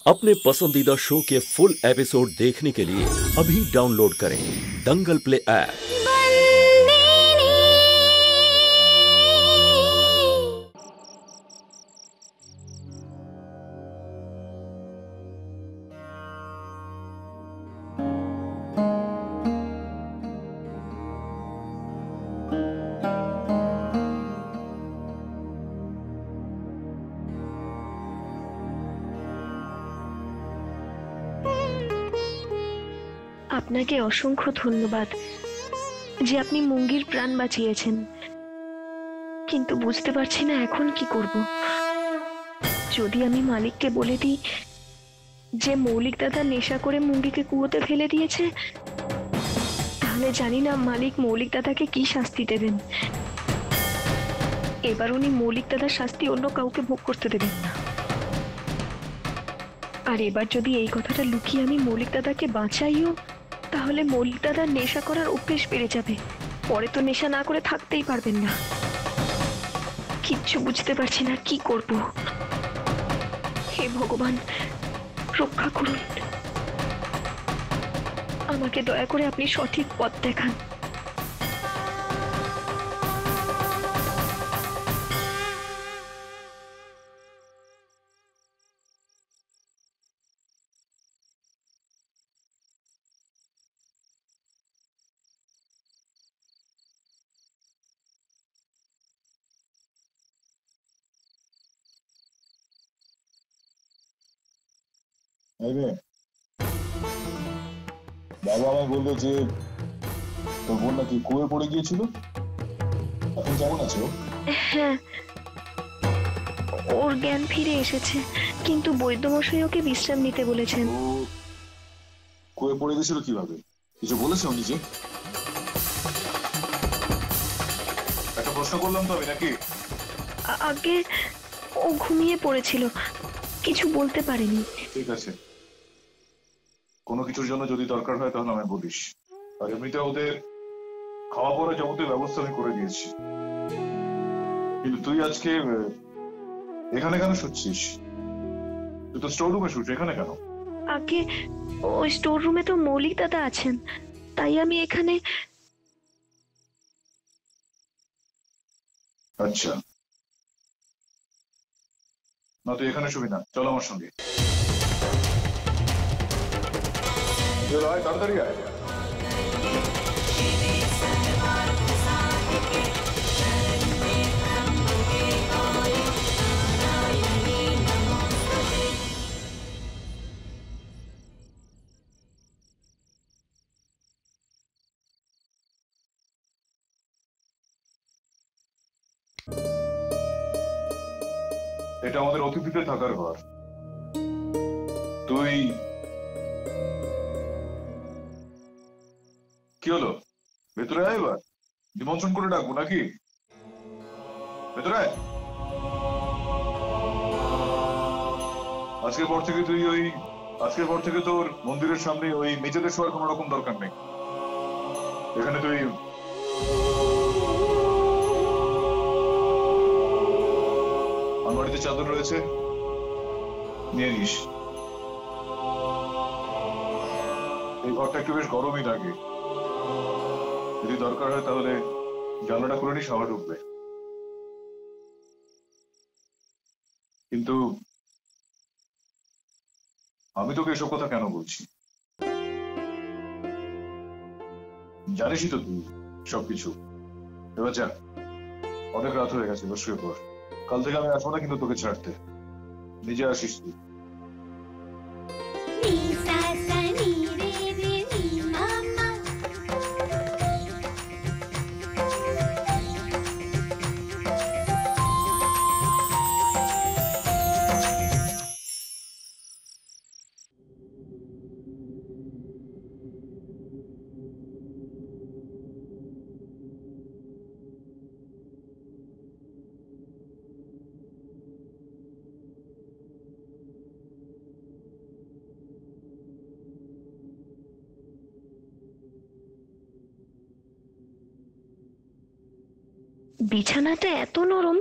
अपने पसंदीदा शो के फुल एपिसोड देखने के लिए अभी डाउनलोड करें दंगल प्ले ऐप। আপনাকে অসংখ্য ধন্যবাদ যে আপনি মুঙ্গির প্রাণ বাঁচিয়েছেন, কিন্তু বুঝতে পারছি না এখন কি করব। যদি আমি মালিককে বলে দিই যে মৌলিক দাদা নেশা করে মুঙ্গিকে কুয়োতে ফেলে দিয়েছে, তাহলে জানি না মালিক মৌলিক দাদাকে কি শাস্তি দেবেন। এবার উনি মৌলিক দাদার শাস্তি অন্য কাউকে ভোগ করতে দেবেন না। আর এবার যদি এই কথাটা লুকিয়ে আমি মৌলিক দাদাকে বাঁচাইও, তাহলে মৌলিক দাদার নেশা করার অভ্যেস বেড়ে যাবে। পরে তো নেশা না করে থাকতেই পারবেন না। কিচ্ছু বুঝতে পারছি না কি করব। হে ভগবান, রক্ষা করুন আমাকে, দয়া করে আপনি সঠিক পথ দেখান। বাবা আমায় বললো যে তোর বোন নাকি কুয়োয় পড়ে গিয়েছিল, এখন কেমন আছে ও? হ্যাঁ, ওর জ্ঞান ফিরে এসেছে, কিন্তু বৈদ্যমশাই ওকে বিশ্রাম নিতে বলেছেন। কুয়োয় পড়ে গেছিল কিভাবে, কিছু বলেছে ও নিজে? একটা প্রশ্ন করলাম তো আমি, নাকি? আগে ও ঘুমিয়ে পড়েছিল, কিছু বলতে পারেনি। ঠিক আছে, কোনো কিছুর জন্য যদি দরকার হয় তাহলে আমায় বলিস। আর এমনিতে ওদের খাওয়া পড়া যাবতীয় ব্যবস্থা আমি করে দিয়েছি। কিন্তু তুই আজকে এখানে কেন শুচ্ছিস? তুই তো স্টোর রুমে শুচ্ছিস, এখানে কেন? আগে ওই স্টোর রুমে তো মৌলিক দাদা আছেন, তাই আমি এখানে। আচ্ছা, না তুই এখানে শুবি না, চল আমার সঙ্গে। তাড়াতাড়ি আয়। এটা আমাদের অতিথিদের থাকার ঘর। তুই কি হলো, ভেতরে আয়, এবার নিমন্ত্রণ করে ডাকবো নাকি? ভেতরে আয়। আজকের পর থেকে তোর মন্দিরের সামনে ওই মেঝেতে শোয়ার কোনো রকম দরকার নেই। এখানে তুই আলমারিতে চাদর রয়েছে, নিয়ে নিস। এই ঘরটা একটু বেশ গরমই লাগে, যদি দরকার হয় তাহলে জানলাটা খুলে নিস, হাওয়া ঢুকবে। কিন্তু আমি তোকে এসব কথা কেন বলছি জানিসই তো তুই সবকিছু। এবার যা, অনেক রাত হয়ে গেছে, শুয়ে পড়। কাল থেকে আমি আসবো না কিন্তু তোকে ছাড়তে, নিজে আসিস তুই। বিছানাটা এত নরম,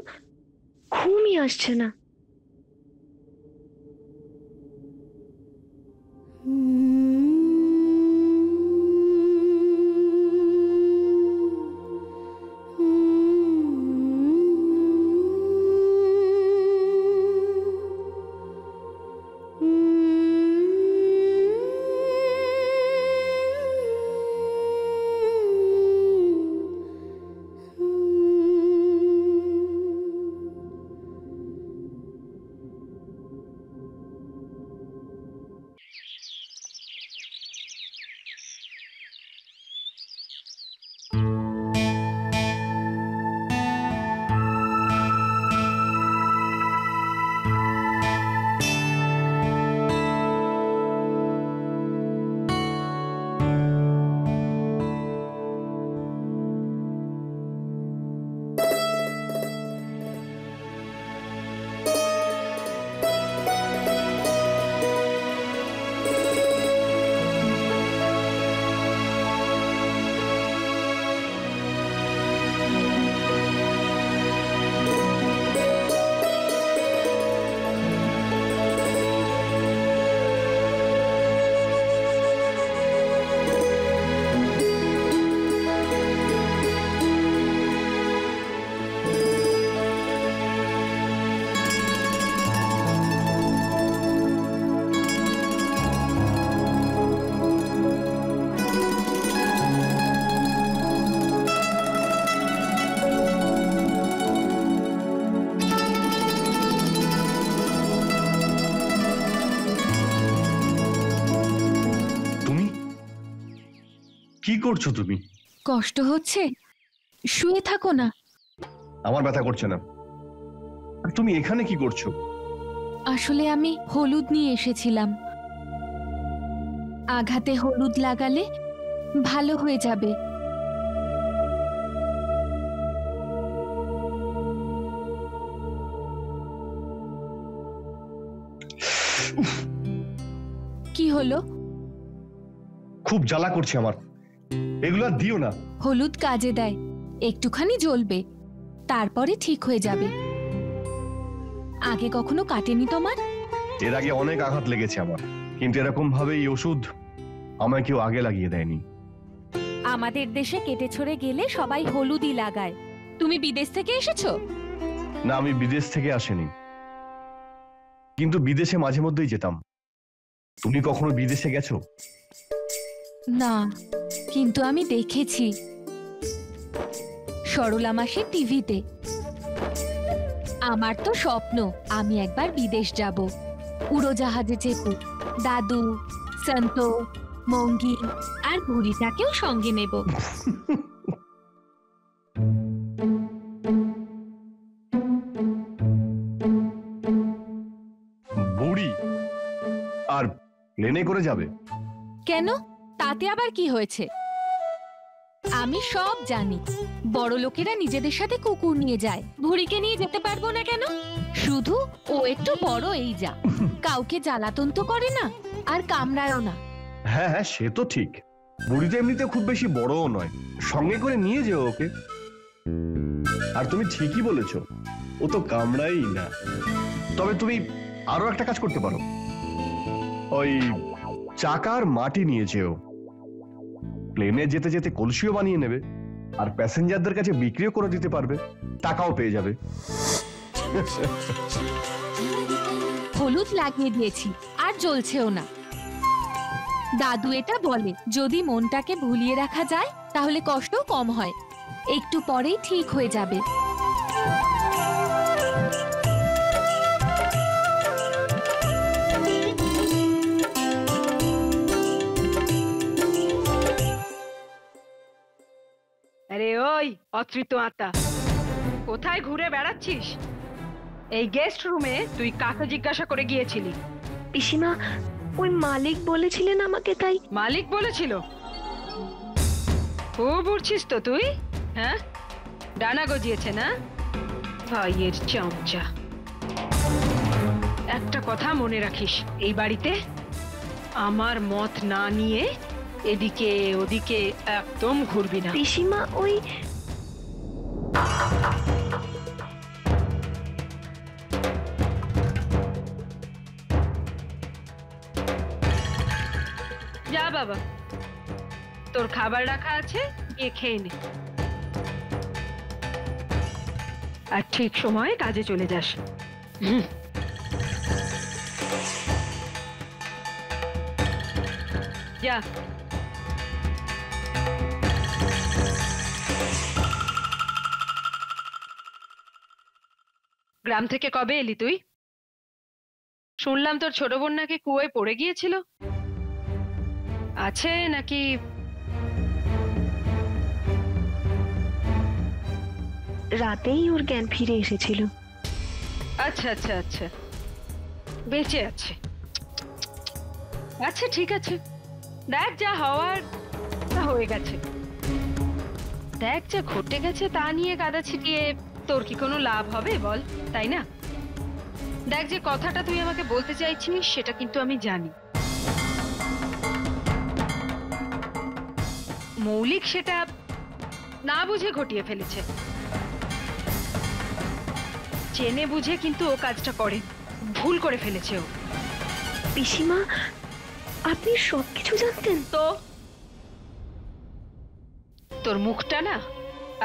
ঘুমই আসছে না। কি করছো তুমি? কষ্ট হচ্ছে? শুয়ে থাকো না। আমার ব্যথা করছে না। আর তুমি এখানে কি করছো? আসলে আমি হলুদ নিয়ে এসেছিলাম। আঘাতে হলুদ লাগালে ভালো হয়ে যাবে। কি হলো? খুব জ্বালা করছে আমার, এগুলো আর দিও না। হলুদ কাজে দেয়, একটুখানি জ্বলবে, তারপরে ঠিক হয়ে যাবে। আগে কখনো কাটেনি তোমার? এর আগে অনেক আঘাত লেগেছে আমার, কিন্তু এরকম ভাবে এই ওষুধ আমায় কেউ আগে লাগিয়ে দেয়নি। আমাদের দেশে কেটে ছড়ে গেলে সবাই হলুদই লাগায়। তুমি বিদেশ থেকে এসেছো? না, আমি বিদেশ থেকে আসিনি, কিন্তু বিদেশে মাঝে মধ্যেই যেতাম। তুমি কখনো বিদেশে গেছো? না, কিন্তু আমি দেখেছি সরলা মাসির টিভিতে। আমার তো স্বপ্ন আমি একবার বিদেশ যাব, উড়োজাহাজে চেপে। দাদু, সন্ত, মঙ্গি আর বুড়িটাকেও সঙ্গে নেব। বুড়ি আর প্লেনে করে যাবে? কেন, তাতে আবার কি হয়েছে? আমি সব জানি। বড় লোকেরা নিজেদের সাথে কুকুর নিয়ে যায়, বুড়িকে নিয়ে যেতে পারবো না কেন? শুধু ও একটু বড়, এই যা। কাউকে জ্বালাতন তো করে না, আর কামড়ায়ও না। হ্যাঁ হ্যাঁ, সে তো ঠিক। বুড়ি তো এমনিতে খুব বেশি বড়ও নয়, সঙ্গে করে নিয়ে যেও ওকে। আর তুমি ঠিকই বলেছো, ও তো কামড়াই না। তবে তুমি আরো একটা কাজ করতে পারো, ওই চাকার মাটি নিয়ে যেও। প্লেনে যেতে যেতে কলসিও বানিয়ে নেবে, আর প্যাসেঞ্জারদের কাছে বিক্রিও করে দিতে পারবে, টাকাও পেয়ে যাবে। হলুদ লাগিয়ে দিয়েছি, আর জ্বলছেও না। দাদু এটা বলে, যদি মনটাকে ভুলিয়ে রাখা যায় তাহলে কষ্টও কম হয়, একটু পরেই ঠিক হয়ে যাবে। আরে ওই অতৃপ্ত আত্মা, কোথায় ঘুরে বেড়াচ্ছিস? এই গেস্ট রুমে তুই কাকে জিজ্ঞাসা করে গিয়েছিলি? পিসিমা, ওই মালিক বলেছিলেন আমাকে, তাই। মালিক বলেছিল? খুব উড়ছিস তো তুই, হ্যাঁ? ডানা গজিয়েছে না ভাইয়ের চামচা। একটা কথা মনে রাখিস, এই বাড়িতে আমার মত না নিয়ে এদিকে ওদিকে একদম ঘুরবি না। পিসিমা, ওই যা বাবা, তোর খাবার রাখা আছে, গিয়ে খেয়ে নে, আর ঠিক সময়ে কাজে চলে যাস। যা। গ্রাম থেকে কবে এলি তুই? শুনলাম তোর ছোট বোন নাকি কুয়োয় পড়ে গিয়েছিল, আছে নাকি? রাতেই ওর জ্ঞান ফিরে এসেছিল। আচ্ছা আচ্ছা আচ্ছা, বেঁচে আছে। আচ্ছা ঠিক আছে, দেখ যা হওয়ার তা হয়ে গেছে। দেখ যা ঘটে গেছে তা নিয়ে কাদা ছিটিয়ে তোর কি কোনো লাভ হবে বল, তাই না? দেখ, যে কথাটা তুই আমাকে বলতে চাইছিস সেটা কিন্তু আমি জানি। মৌলিক সেটা না বুঝে ঘটিয়ে ফেলেছে, জেনে বুঝে কিন্তু ও কাজটা করে, ভুল করে ফেলেছে ও। পিসিমা, আপনি সবকিছু জানতেন তো? তোর মুখটা না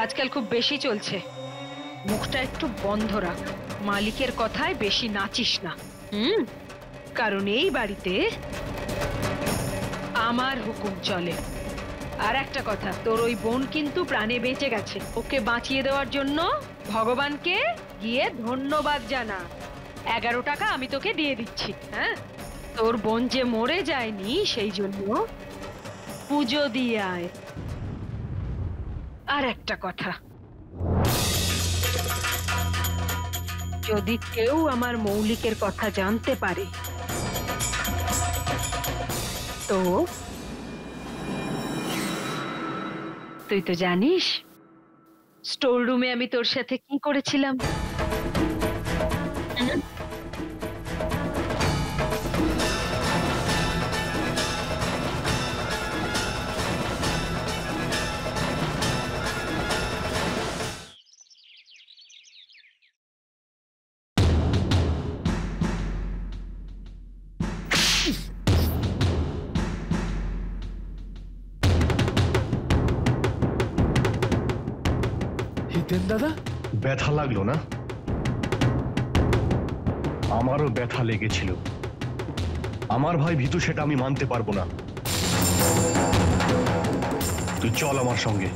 আজকাল খুব বেশি চলছে, মুখটা একটু বন্ধ রাখ। মালিকের কথায় বেশি নাচিস না, কারণ এই বাড়িতে আমার হুকুম চলে। আর একটা কথা, তোর ওই বোন কিন্তু প্রাণে বেঁচে গেছে, ওকে বাঁচিয়ে দেওয়ার জন্য ভগবানকে গিয়ে ধন্যবাদ জানা। 11 টাকা আমি তোকে দিয়ে দিচ্ছি। হ্যাঁ, তোর বোন যে মরে যায়নি সেই জন্য পুজো দিয়ে আয়। আর একটা কথা, যদি কেউ আমার মৌলিকের কথা জানতে পারে তো তুই তো জানিস স্টোর রুমে আমি তোর সাথে কি করেছিলাম। হিতেন দাদা, ব্যথা লাগলো না? আমারও ব্যথা লেগেছিল। আমার ভাই ভীতু, সেটা আমি মানতে পারবো না। তুই চল আমার সঙ্গে।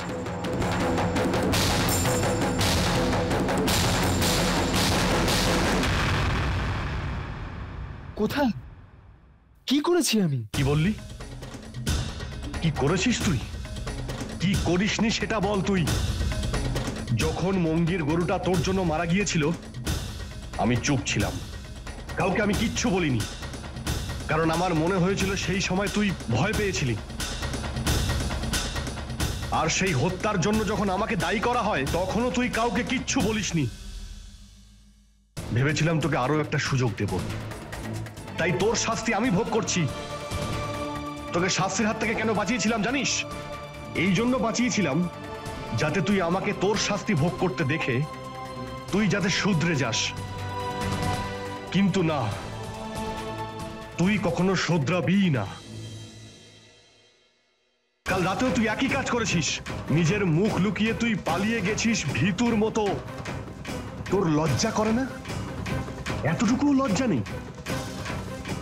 কোথায়? কি করেছি আমি? কি বললি? কি করেছিস তুই? কি করিসনি সেটা বল তুই। যখন মঙ্গির গরুটা তোর জন্য মারা গিয়েছিল আমি চুপ ছিলাম, কাউকে আমি কিচ্ছু বলিনি, কারণ আমার মনে হয়েছিল সেই সময় তুই ভয় পেয়েছিলি। আর সেই হত্যার জন্য যখন আমাকে দায়ী করা হয় তখনও তুই কাউকে কিচ্ছু বলিসনি। ভেবেছিলাম তোকে আরো একটা সুযোগ দেব, তাই তোর শাস্তি আমি ভোগ করছি। তোকে শাস্তির হাত থেকে কেন বাঁচিয়েছিলাম জানিস? এই জন্য বাঁচিয়েছিলাম যাতে তুই আমাকে তোর শাস্তি ভোগ করতে দেখে তুই যাতে শুধরে যাস। কিন্তু না, তুই কখনো শুধরাবি না। কাল রাতেও তুই একই কাজ করেছিস। নিজের মুখ লুকিয়ে তুই পালিয়ে গেছিস ভীতুর মতো। তোর লজ্জা করে না? এতটুকু লজ্জা নেই?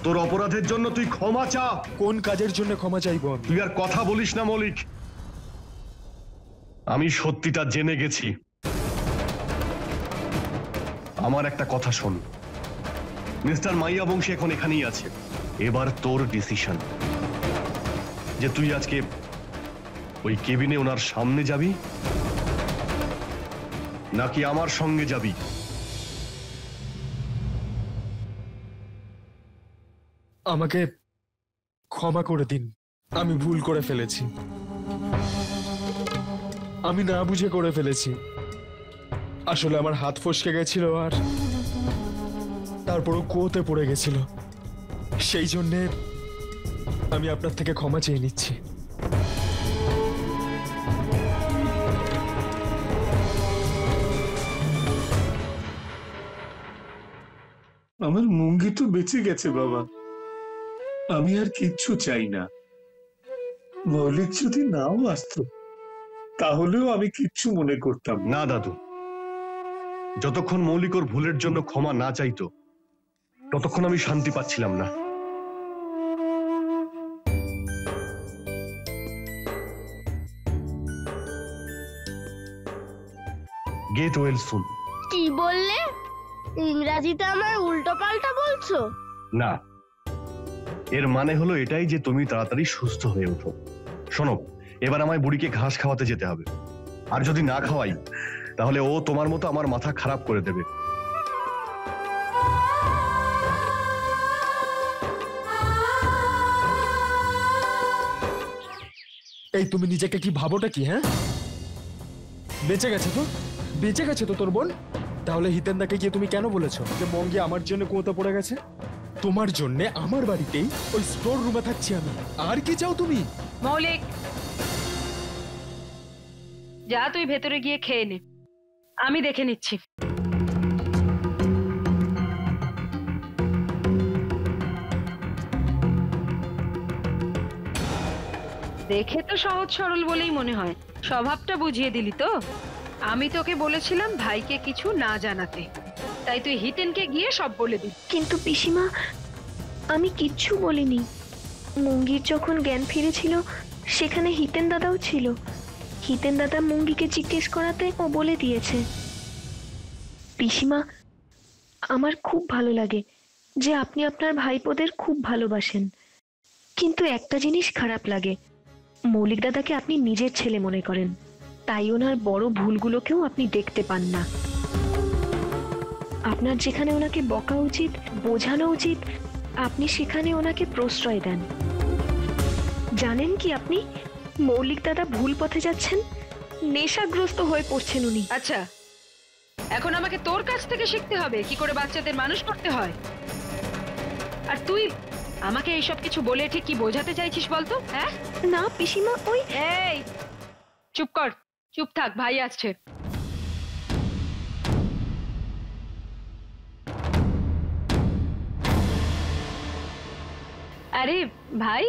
তোর অপরাধের জন্য তুই ক্ষমা চা। কোন কাজের জন্য ক্ষমা চাইবো আমি? তুই আর কথা বলিস না মৌলিক। আমি সত্যিটা জেনে গেছি। আমার একটা কথা শোন, মিস্টার মাইয়া বংশী এখন এখানেই আছে। এবার তোর ডিসিশন যে তুই আজকে ওই কেবিনে ওনার সামনে যাবি নাকি আমার সঙ্গে যাবি। আমাকে ক্ষমা করে দিন, আমি ভুল করে ফেলেছি। আমি না বুঝে করে ফেলেছি। আসলে আমার হাত ফসকে গেছিল আর তারপরও কুয়োতে পড়ে গেছিল। সেই জন্যে আমি আপনার থেকে ক্ষমা চেয়ে নিচ্ছি। আমার মুঙ্গি তো বেঁচে গেছে বাবা, আমি আর কিচ্ছু চাই না। মৌলিক যদি নাও আসতো তাহলেও আমি কিচ্ছু মনে করতাম না দাদু, যতক্ষণ মৌলিক ওর ভুলের জন্য ক্ষমা না চাইতো ততক্ষণ আমি শান্তি পাচ্ছিলাম না। Get well soon. কি বললে? ইংরাজিতে আমার উল্টো পাল্টা বলছো? না, এর মানে হলো এটাই যে তুমি তাড়াতাড়ি সুস্থ হয়ে ওঠো। শোনো, এবার আমায় বুড়িকে ঘাস খাওয়াতে যেতে হবে, আর যদি না খাওয়াই তাহলে ও তোমার মতো আমার মাথা খারাপ করে দেবে। এই তুমি নিজেকে কি ভাবোটা কি? হ্যাঁ, বেঁচে গেছে তো, বেঁচে গেছে তো তোর বোন। তাহলে হিতেনদাকে গিয়ে তুমি কেন বলেছো যে মঙ্গি আমার জন্য কুয়োতে পড়ে গেছে? তোমার জন্য আমার বাড়িতেই ওই স্টোর রুমে থাকছি আমি। আর কি চাও তুমি? মৌলিক, যা তুই ভেতরে গিয়ে খেয়ে নে, আমি দেখে নিচ্ছি। দেখে তো সহজ সরল বলেই মনে হয়, স্বভাবটা বুঝিয়ে দিলি তো। আমি তোকে বলেছিলাম ভাইকে কিছু না জানাতে, তাই তুই হিতেনকে গিয়ে সব বলে দিলি। কিন্তু পিসিমা, আমি কিচ্ছু বলিনি। মঙ্গির যখন জ্ঞান ফিরেছিল সেখানে হিতেন দাদাও ছিল। হিতেন দাদা মঙ্গিকে জিজ্ঞেস করাতে ও বলে দিয়েছে। পিসিমা, আমার খুব ভালো লাগে যে আপনি আপনার ভাইপোদের খুব ভালোবাসেন, কিন্তু একটা জিনিস খারাপ লাগে, মৌলিক দাদাকে আপনি নিজের ছেলে মনে করেন, তাই ওনার বড় ভুলগুলোকেও আপনি দেখতে পান না। আপনার যেখানে ওনাকে বকা উচিত, বোঝানো উচিত, আপনি সেখানে ওনাকে প্রশ্রয় দেন। জানেন কি আপনি, মৌলিক দাদা ভুল পথে যাচ্ছেন, নেশাগ্রস্ত হয়ে পড়ছেন উনি। আচ্ছা, এখন আমাকে তোর কাছ থেকে শিখতে হবে কি করে বাচ্চাদের মানুষ করতে হয়। আর তুই আমাকে এইসব কিছু বলে ঠিক কি বোঝাতে চাইছিস বলতো? হ্যাঁ না পিসিমা, ওই এই চুপ কর, চুপ থাক, ভাই আসছে। আরে ভাই,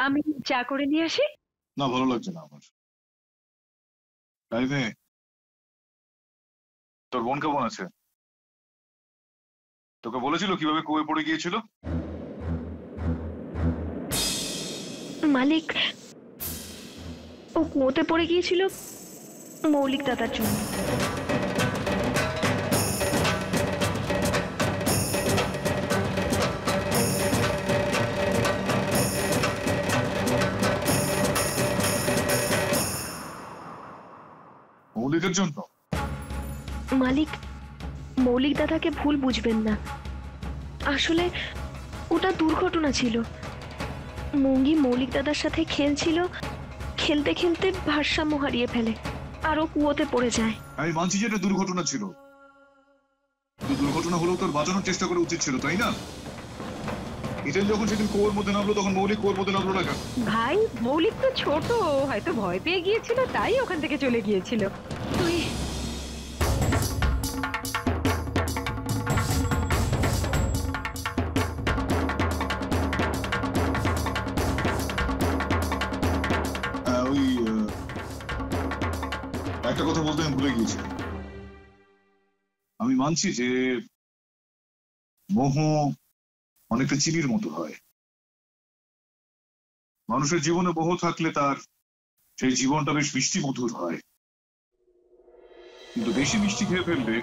আমি চা করে নিয়ে আসি। না, ভালো লাগছে না আমার। তাইলে তোর বোন কেমন আছে? তোকে বলেছিল কিভাবে কুয়োয় পড়ে গিয়েছিল? মালিক, ও কুয়োতে পড়ে গিয়েছিল মৌলিক দাদার জন্য। মৌলিকের জন্য? মালিক, মৌলিক দাদাকে ভুল বুঝবেন না, আসলে ওটা দুর্ঘটনা ছিল। মঙ্গি মৌলিক দাদার সাথে খেলছিল, খেলতে খেলতে ভারসাম্য হারিয়ে ফেলে আর ও কুয়োতে পড়ে যায়। আমি মানছি যে এটা দুর্ঘটনা ছিল, কিন্তু দুর্ঘটনা হলেও তোর বাঁচানোর চেষ্টা করা উচিত ছিল, তাই না? ইটেন যখন সেদিন কুয়োর মধ্যে নামলো তখন মৌলিক কুয়োর মধ্যে নামলো না কেন? ভাই, মৌলিক তো ছোট, হয়তো ভয় পেয়ে গিয়েছিল, তাই ওখান থেকে চলে গিয়েছিল। তুই একটা কথা বলতে আমি ভুলে গিয়েছি। আমি মানছি যে মোহ অনেকটা চিনির মতো হয়। মানুষের জীবনে মোহ থাকলে তার সেই জীবনটা বেশ মিষ্টি মধুর হয়, কিন্তু বেশি মিষ্টি খেয়ে ফেললে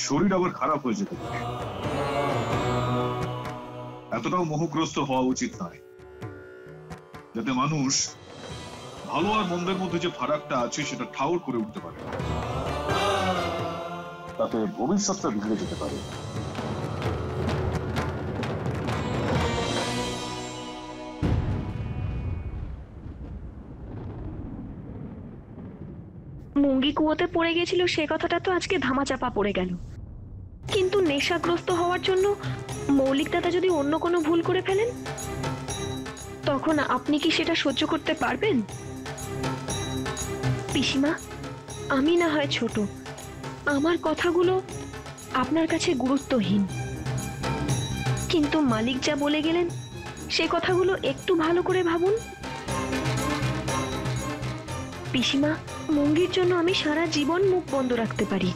শরীর আবার খারাপ হয়ে যেতে পারে। এতটাও মোহগ্রস্ত হওয়া উচিত নয়, যাতে মানুষ ভালো আর মন্দের মধ্যে যে ফারাকটা আছে সেটা ঠাউর করে উঠতে পারে, তাতে ভবিষ্যৎটা বিগড়ে যেতে পারে। মঙ্গি কুয়োতে পড়ে গেছিল সে কথাটা তো আজকে ধামাচাপা পড়ে গেল, কিন্তু নেশাগ্রস্ত হওয়ার জন্য মৌলিক দাদা যদি অন্য কোনো ভুল করে ফেলেন, তখন আপনি কি সেটা সহ্য করতে পারবেন? পিসিমা, আমি না হয় ছোট, আমার কথাগুলো আপনার কাছে গুরুত্বহীন, কিন্তু মালিক যা বলে গেলেন সে কথাগুলো একটু ভালো করে ভাবুন। পিসিমা, মঙ্গির জন্য আমি সারা জীবন মুখ বন্ধ রাখতে পারি,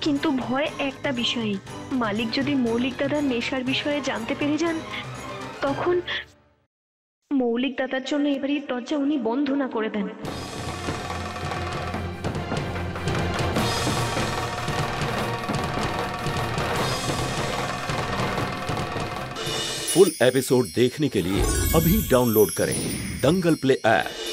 কিন্তু ভয় একটা বিষয়ে, মালিক যদি মৌলিক দাদার নেশার বিষয়ে জানতে পেরে যান, তখন মৌলিক দাদার জন্য এবারই দরজা উনি বন্ধ না করে দেন। फुल एपिसोड देखने के लिए अभी डाउनलोड करें दंगल प्ले ऐप।